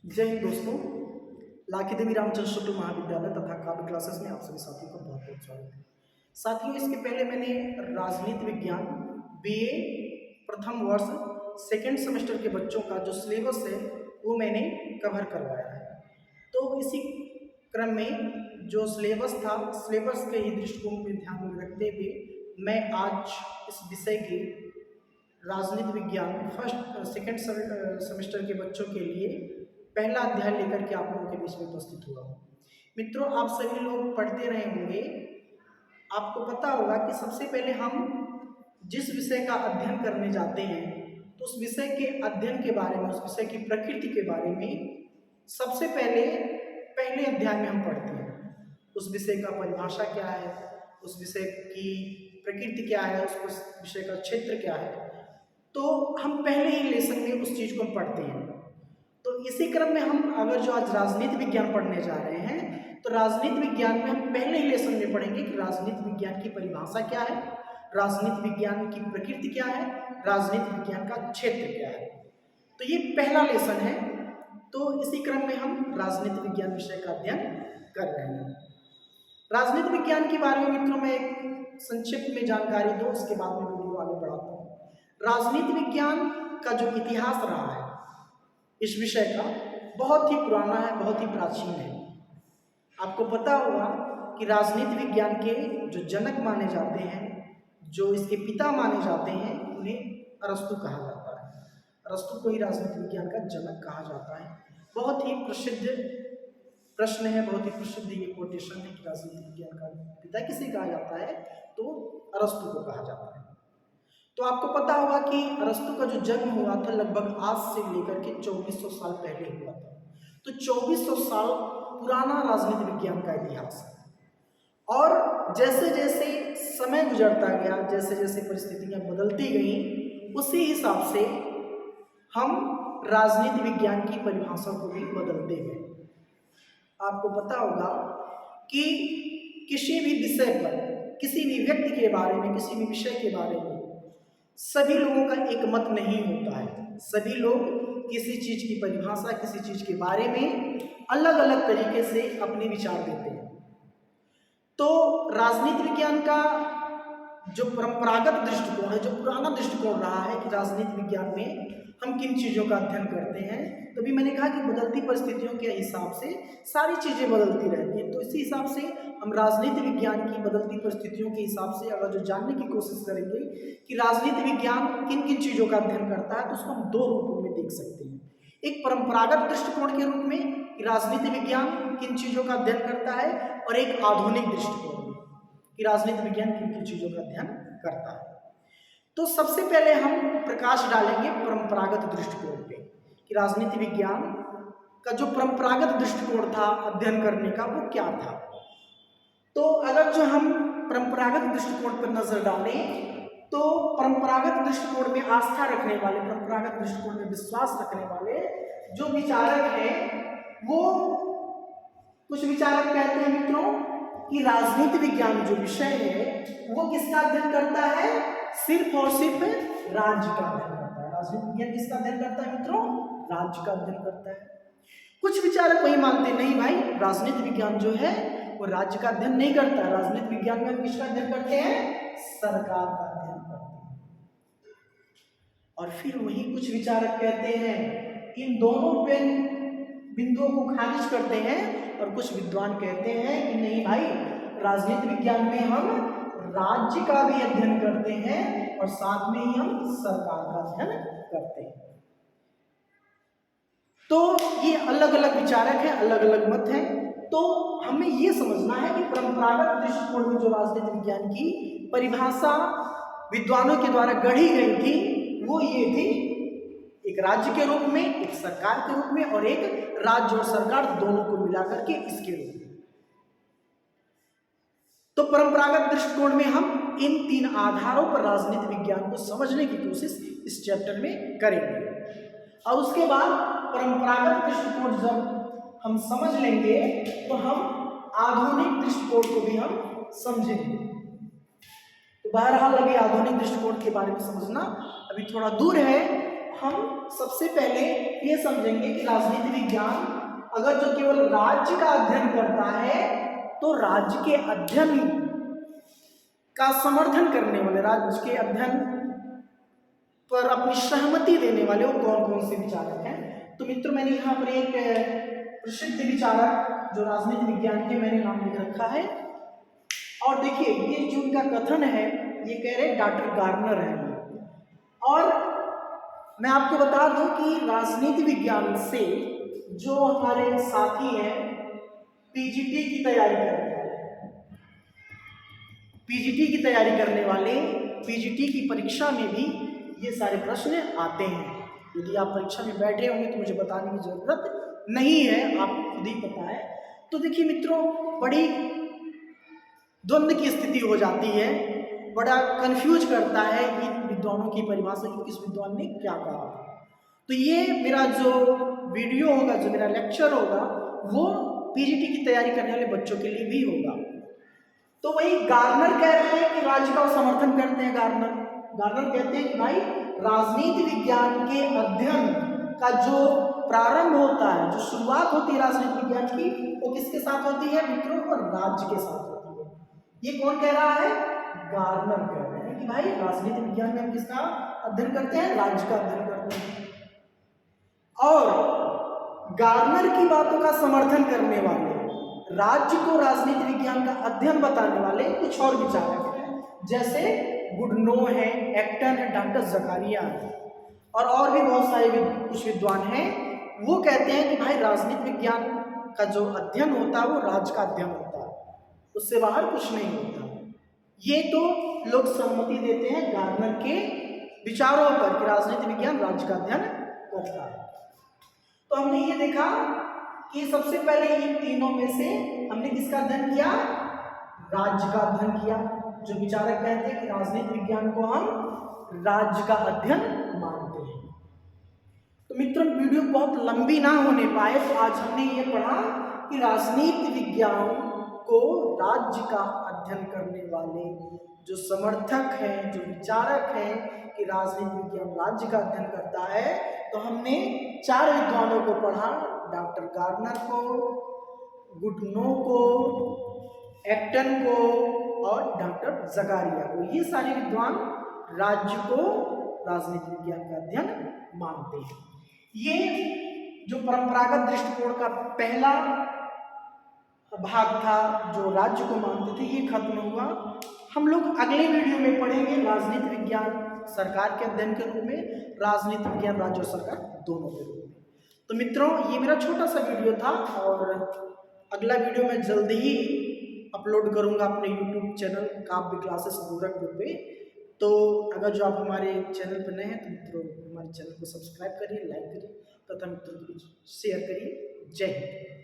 जय हिंद दोस्तों। लाखी देवी रामचंद्र शुक्ल महाविद्यालय तथा काव्य क्लासेस में आप सभी साथियों का बहुत बहुत स्वागत है। साथियों, इसके पहले मैंने राजनीति विज्ञान बीए प्रथम वर्ष सेकेंड सेमेस्टर के बच्चों का जो सिलेबस है वो मैंने कवर करवाया है। तो इसी क्रम में जो सिलेबस था, सिलेबस के ही दृष्टिकोण में ध्यान में रखते हुए मैं आज इस विषय के राजनीति विज्ञान फर्स्ट सेकेंड सेमेस्टर के बच्चों के लिए पहला अध्याय लेकर के आप लोगों के बीच में उपस्थित हुआ हूँ। मित्रों, आप सभी लोग पढ़ते रहे होंगे, आपको पता होगा कि सबसे पहले हम जिस विषय का अध्ययन करने जाते हैं तो उस विषय के अध्ययन के बारे में, उस विषय की प्रकृति के बारे में सबसे पहले अध्याय में हम पढ़ते हैं। उस विषय का परिभाषा क्या है, उस विषय की प्रकृति क्या है, उस विषय का क्षेत्र क्या है, तो हम पहले ही लेसन में उस चीज़ को हम पढ़ते हैं। तो इसी क्रम में हम अगर जो आज राजनीति विज्ञान पढ़ने जा रहे हैं तो राजनीति विज्ञान में हम पहले ही लेसन में पढ़ेंगे कि राजनीति विज्ञान की परिभाषा क्या है, राजनीति विज्ञान की प्रकृति क्या है, राजनीति विज्ञान का क्षेत्र क्या है। तो ये पहला लेसन है। तो इसी क्रम में हम राजनीति विज्ञान विषय का अध्ययन कर रहे हैं। राजनीति विज्ञान के बारे में मित्रों मैं एक संक्षिप्त में जानकारी दूं, उसके बाद में वीडियो आगे बढ़ाता हूँ। राजनीति विज्ञान का जो इतिहास रहा है इस विषय का बहुत ही पुराना है, बहुत ही प्राचीन है। आपको पता होगा कि राजनीति विज्ञान के जो जनक माने जाते हैं, जो इसके पिता माने जाते हैं, उन्हें अरस्तु कहा जाता है। अरस्तु को ही राजनीति विज्ञान का जनक कहा जाता है। बहुत ही प्रसिद्ध प्रश्न है, बहुत ही प्रसिद्ध ये कोटेशन है कि राजनीति विज्ञान का पिता किसे कहा जाता है, तो अरस्तु को कहा जाता है। तो आपको पता होगा कि अरस्तु का जो जन्म हुआ था लगभग आज से लेकर के 2400 साल पहले हुआ था। तो 2400 साल पुराना राजनीति विज्ञान का इतिहास है। और जैसे जैसे समय गुजरता गया, जैसे जैसे परिस्थितियां बदलती गईं, उसी हिसाब से हम राजनीति विज्ञान की परिभाषा को भी बदलते गए। आपको पता होगा कि किसी भी विषय पर, किसी भी व्यक्ति के बारे में, किसी भी विषय के बारे में सभी लोगों का एक मत नहीं होता है। सभी लोग किसी चीज की परिभाषा, किसी चीज के बारे में अलग अलग तरीके से अपने विचार देते हैं। तो राजनीति विज्ञान का जो परंपरागत दृष्टिकोण है, जो पुराना दृष्टिकोण रहा है कि राजनीति विज्ञान में हम किन चीज़ों का अध्ययन करते हैं, तभी मैंने कहा कि बदलती परिस्थितियों के हिसाब से सारी चीज़ें बदलती रहती हैं। तो इसी हिसाब से हम राजनीति विज्ञान की बदलती परिस्थितियों के हिसाब से अगर जो जानने की कोशिश करेंगे कि राजनीति विज्ञान किन किन चीज़ों का अध्ययन करता है, तो उसको हम दो रूपों में देख सकते हैं। एक परंपरागत दृष्टिकोण के रूप में कि राजनीति विज्ञान किन चीज़ों का अध्ययन करता है, और एक आधुनिक दृष्टिकोण में कि राजनीति विज्ञान किन किन चीज़ों का अध्ययन करता है। तो सबसे पहले हम प्रकाश डालेंगे परंपरागत दृष्टिकोण पे कि राजनीति विज्ञान का जो परंपरागत दृष्टिकोण था अध्ययन करने का, वो क्या था। तो अगर जो हम परंपरागत दृष्टिकोण पर नजर डालें तो परंपरागत दृष्टिकोण में आस्था रखने वाले, परंपरागत दृष्टिकोण में विश्वास रखने वाले जो विचारक हैं, वो कुछ विचारक कहते हैं मित्रों कि राजनीति विज्ञान जो विषय है वो किसका अध्ययन करता है, सिर्फ और सिर्फ राज्य का अध्ययन करता है। राजनीति विज्ञान किसका अध्ययन करता है मित्रों, राज्य का अध्ययन करता है। कुछ विचारक वही मानते नहीं भाई, राजनीति विज्ञान जो है वो राज्य का अध्ययन नहीं करता है। राजनीति विज्ञान में किसका अध्ययन करते हैं, सरकार का अध्ययन करते हैं। और फिर वही कुछ विचारक कहते हैं, इन दोनों बिंदुओं को खारिज करते हैं, और कुछ विद्वान कहते हैं कि नहीं भाई, राजनीति विज्ञान में हम राज्य का भी अध्ययन करते हैं और साथ में ही हम सरकार का अध्ययन करते हैं। तो ये अलग अलग विचारक हैं, अलग अलग मत हैं। तो हमें ये समझना है कि परंपरागत दृष्टिकोण में जो राजनीति विज्ञान की परिभाषा विद्वानों के द्वारा गढ़ी गई थी, वो ये थी, एक राज्य के रूप में, एक सरकार के रूप में, और एक राज्य और सरकार दोनों को मिलाकर के इसके रूप में। तो परंपरागत दृष्टिकोण में हम इन तीन आधारों पर राजनीति विज्ञान को समझने की कोशिश इस चैप्टर में करेंगे। और उसके बाद परंपरागत दृष्टिकोण जब हम समझ लेंगे तो हम आधुनिक दृष्टिकोण को भी हम समझेंगे। तो बहरहाल अभी आधुनिक दृष्टिकोण के बारे में समझना अभी थोड़ा दूर है, हम सबसे पहले ये समझेंगे कि राजनीति विज्ञान अगर जो केवल राज्य का अध्ययन करता है तो राज्य के अध्ययन का समर्थन करने वाले, राज्य के अध्ययन पर अपनी सहमति देने वाले वो कौन कौन से विचारक हैं। तो मित्रों, मैंने यहाँ पर एक प्रसिद्ध विचारक जो राजनीति विज्ञान के मैंने नाम लिख रखा है, और देखिए ये जो उनका कथन है ये कह रहे डॉक्टर गार्नर है। और मैं आपको बता दूं कि राजनीति विज्ञान से जो हमारे साथी हैं पीजीटी की तैयारी करने वाले, पीजीटी की तैयारी करने वाले, पीजीटी की परीक्षा में भी ये सारे प्रश्न आते हैं। यदि आप परीक्षा में बैठे होंगे तो मुझे बताने की जरूरत नहीं है, आपको खुद ही पता है। तो देखिए मित्रों, बड़ी द्वंद्व की स्थिति हो जाती है, बड़ा कंफ्यूज करता है इन विद्वानों की परिभाषा कि किस विद्वान ने क्या कहा। तो ये मेरा जो वीडियो होगा, जो मेरा लेक्चर होगा, वो पीजीटी की तैयारी करने वाले बच्चों के लिए भी होगा। तो वही गार्नर कह रहे हैं कि राज्य का समर्थन करते हैं। गार्नर कहते हैं कि भाई राजनीति विज्ञान के अध्ययन का जो प्रारंभ होता है, जो शुरुआत होती है राजनीति विज्ञान की, वो किसके साथ होती है मित्रों? और राज्य के साथ होती है। ये कौन कह रहा है? गार्नर कह रहे हैं कि भाई राजनीति विज्ञान में हम किसका अध्ययन करते हैं? राज्य का अध्ययन करते हैं। और गार्नर की बातों का समर्थन करने वाले, राज्य को राजनीति विज्ञान का अध्ययन बताने वाले कुछ और विचारक हैं, जैसे गुडनो है, एक्टन है, डॉक्टर जकारिया है, और भी बहुत सारे कुछ विद्वान हैं। वो कहते हैं कि भाई राजनीति विज्ञान का जो अध्ययन होता है वो राज्य का अध्ययन होता है, उससे बाहर कुछ नहीं होता। ये तो लोग सहमति देते हैं गार्नर के विचारों पर कि राजनीति विज्ञान राज्य का अध्ययन करता है। तो हमने ये देखा कि सबसे पहले इन तीनों में से हमने किसका अध्ययन किया? राज्य का अध्ययन किया। जो विचारक कहते हैं कि राजनीति विज्ञान को हम राज्य का अध्ययन मानते हैं। तो मित्रों, वीडियो बहुत लंबी ना होने पाए तो आज हमने ये पढ़ा कि राजनीति विज्ञान को राज्य का अध्ययन करने वाले जो समर्थक हैं, जो विचारक हैं कि राजनीति विज्ञान राज्य का अध्ययन करता है, तो हमने 4 विद्वानों को पढ़ा, डॉक्टर गार्नर को, गुडनो को, एक्टन को और डॉक्टर जकारिया को। ये सारे विद्वान राज्य को राजनीति विज्ञान का अध्ययन मानते हैं। ये जो परंपरागत दृष्टिकोण का पहला भाग था जो राज्य को मानते थे, ये खत्म हुआ। हम लोग अगले वीडियो में पढ़ेंगे राजनीति विज्ञान सरकार के अध्ययन के रूप में, राजनीति विज्ञान राज्य और सरकार दोनों के रूप में। तो मित्रों, ये मेरा छोटा सा वीडियो था और अगला वीडियो मैं जल्दी ही अपलोड करूंगा अपने YouTube चैनल काव्य क्लासेस गोरखपुर पे। तो अगर जो आप हमारे चैनल पर नए हैं तो मित्रों हमारे चैनल को सब्सक्राइब करिए, लाइक करिए तथा मित्रों को शेयर करिए। जय हिंद।